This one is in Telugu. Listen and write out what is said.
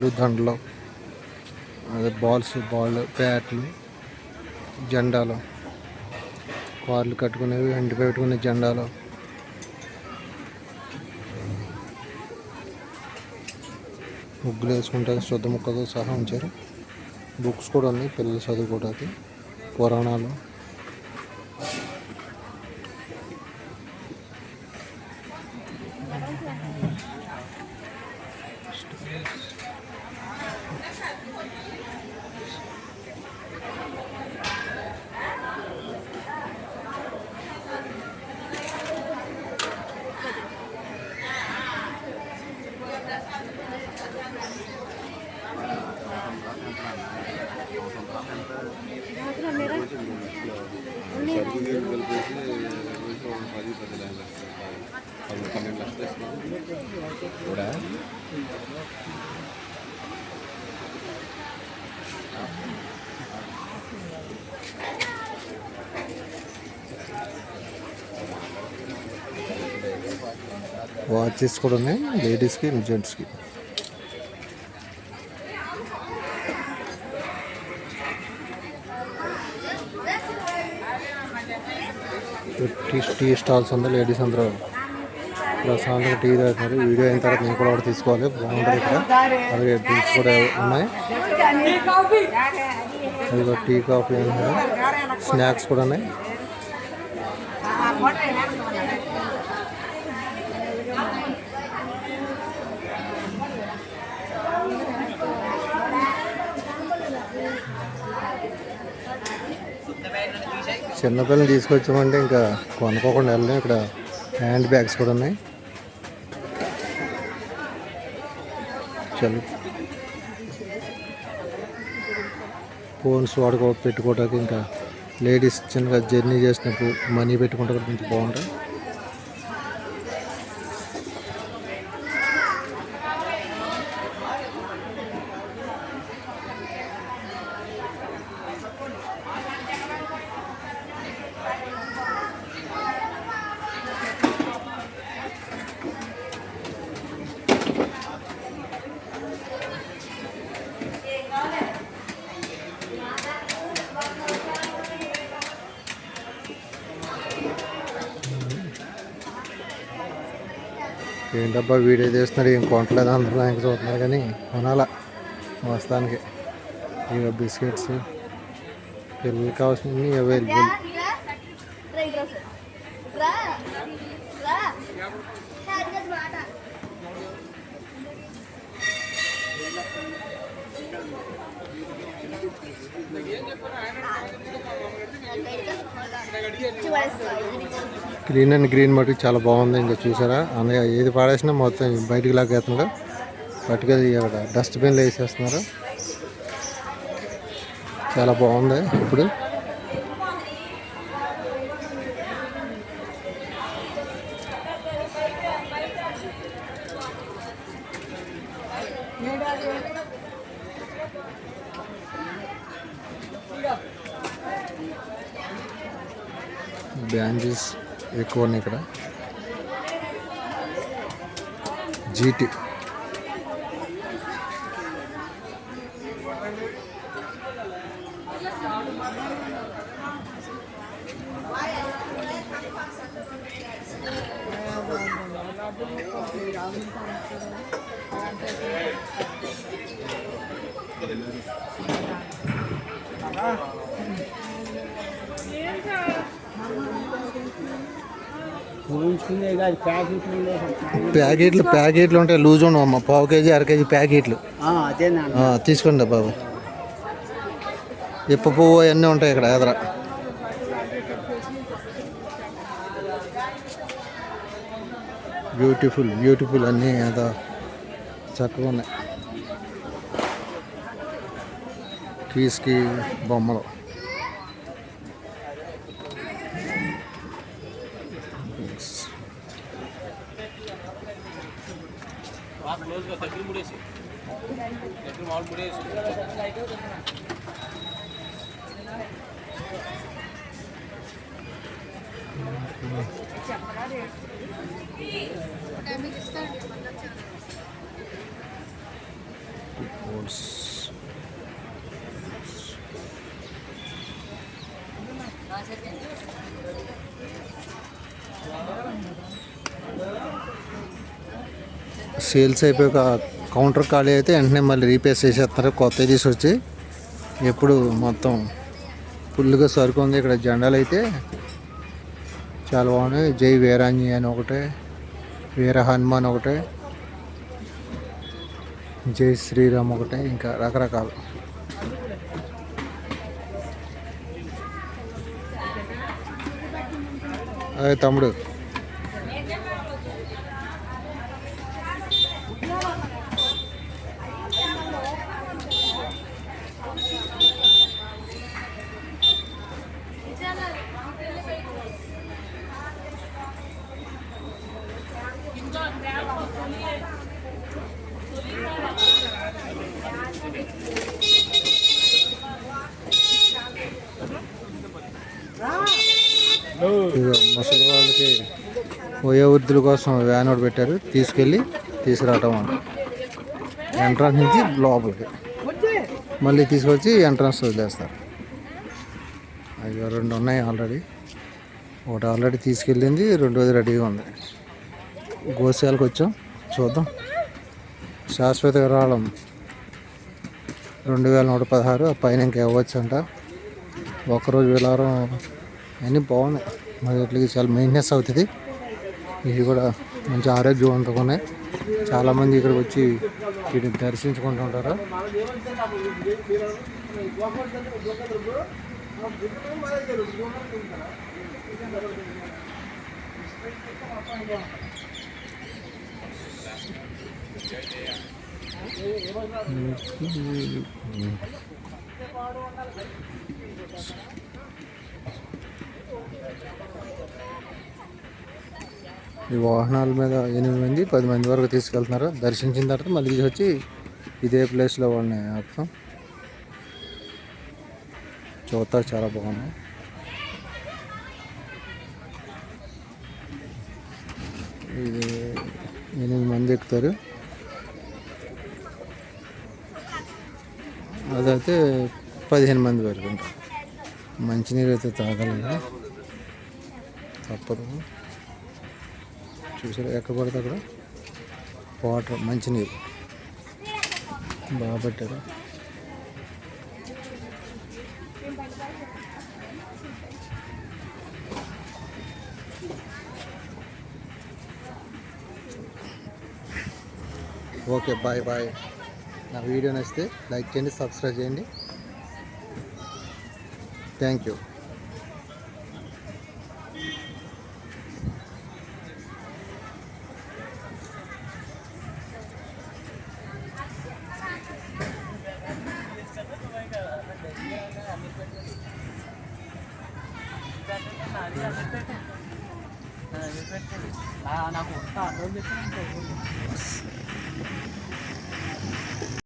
దండలు, అదే బాల్ బ్యాట్లు, జెండాలు, కార్లు కట్టుకునేవి, ఇంటి పెట్టుకునే జెండాలు, ముగ్గులు వేసుకుంటే శుద్ధ ముక్కతో సహా ఉంచారు. బుక్స్ కూడా ఉన్నాయి పిల్లలు చదువుకోవడానికి, పురాణాలు. వాచెస్ కూడా ఉన్నాయి లేడీస్కి, జెంట్స్కి. టీ స్టాల్స్ ఉంది. లేడీస్ అందరూ ప్రశాంతంగా టీ తాగుతున్నారు. వీడియో అయిన తర్వాత నేను కూడా ఒకటి తీసుకోవాలి, బాగుంటుంది ఇక్కడ. అలాగే డ్రింక్స్ కూడా ఉన్నాయి. అదిగో టీ, కాఫీ ఉన్నాయి. స్నాక్స్ కూడా ఉన్నాయి. చిన్నపిల్లలు తీసుకొచ్చామంటే ఇంకా కొనుక్కోకుండా వెళ్ళలేం. ఇక్కడ హ్యాండ్ బ్యాగ్స్ కూడా ఉన్నాయి. చల్ ఫోన్స్ పెట్టుకోవడానికి, ఇంకా లేడీస్ చిన్నగా జర్నీ చేసినప్పుడు మనీ పెట్టుకుంటే కొంచెం బాగుంటాయి. ఏంటబ్బా వీడియో చేస్తున్నారు, ఏం కొనట్లేదు అందరూ ఇంకా చూస్తున్నారు, కానీ కొనాలా వస్తానికి. ఇక బిస్కెట్స్, పిల్లలకి కావాల్సినవి అవైలబుల్. గ్రీన్ అండ్ గ్రీన్ మటుకు చాలా బాగుంది. ఇంకా చూసారా, అందుకే ఏది పాడేసినా మొత్తం బయటికి లాగేస్తున్నారు. పట్టుకెళ్ళి అక్కడ డస్ట్బిన్లో వేసేస్తున్నారు. చాలా బాగుంది. ఇప్పుడు బ్యాంగిల్స్ ఎక్కువ ఉన్నాయి ఇక్కడ. జీటీ ప్యాకెట్లు ఉంటాయి, లూజ్ ఉండవమ్మా. పావు కేజీ, అర కేజీ ప్యాకెట్లు తీసుకోండి బాబు. ఇప్ప పువ్వు అవన్నీ ఉంటాయి ఇక్కడ ఎదర. బ్యూటిఫుల్ అన్నీ ఏదో చక్కగా ఉన్నాయి. కీస్కి బొమ్మలు. సేల్స్ అయిపోయాక కౌంటర్ ఖాళీ అయితే వెంటనే మళ్ళీ రీప్లేస్ చేసేస్తున్నారు, కొత్త తీసుకొచ్చి. ఎప్పుడు మొత్తం ఫుల్గా సరుకు ఉంది. ఇక్కడ జెండాలు అయితే చాలా బాగున్నాయి. జై వీరాంజనేయ అని ఒకటే, వీర హనుమాన్ ఒకటే, జై శ్రీరామ్ ఒకటే, ఇంకా రకరకాలు. అదే తమ్ముడు ముసలి వాళ్ళకి వయోవృద్ధుల కోసం వ్యాన్ ఒకటి పెట్టారు, తీసుకురావటం అంట. ఎంట్రన్స్ నుంచి లోపలికి మళ్ళీ తీసుకొచ్చి ఎంట్రన్స్ వదిలేస్తారు. అవి 2 ఉన్నాయి ఆల్రెడీ. ఒకటి ఆల్రెడీ తీసుకెళ్ళింది, రెండోది రెడీగా ఉంది. గోశాలకు వచ్చాం, చూద్దాం. శాశ్వత విరాళం 2116, ఆ పైన ఇంకా ఇవ్వచ్చు అంట. ఒక్కరోజు విరాళం అన్నీ బాగున్నాయి. మరి వీటికి చాలా మెయింటెనెన్స్ అవుతుంది. ఇవి కూడా మంచి ఆరోగ్యవంతంగా ఉన్నాయి. చాలామంది ఇక్కడికి వచ్చి వీటిని దర్శించుకుంటుంటారు. ఈ వాహనాల మీద 8 మంది 10 మంది వరకు తీసుకెళ్తున్నారు. దర్శించిన తర్వాత మళ్ళీ తీసుకొచ్చి ఇదే ప్లేస్లో వాళ్ళని ఆపుతాం. చూస్తా చాలా బాగున్నాయి. ఇది 8 మంది ఎక్కుతారు. అదైతే 15 మంది వరకు ఉంటారు. మంచినీరు అయితే తాగలేదు, తప్పదు. చూసారు ఎక్కడ పడితే అక్కడ వాటర్, మంచినీరు బాగా పెట్టారు. Okay, bye bye. నా వీడియో నచ్చితే లైక్ చేయండి, సబ్స్క్రైబ్ చేయండి. Thank you. నాకు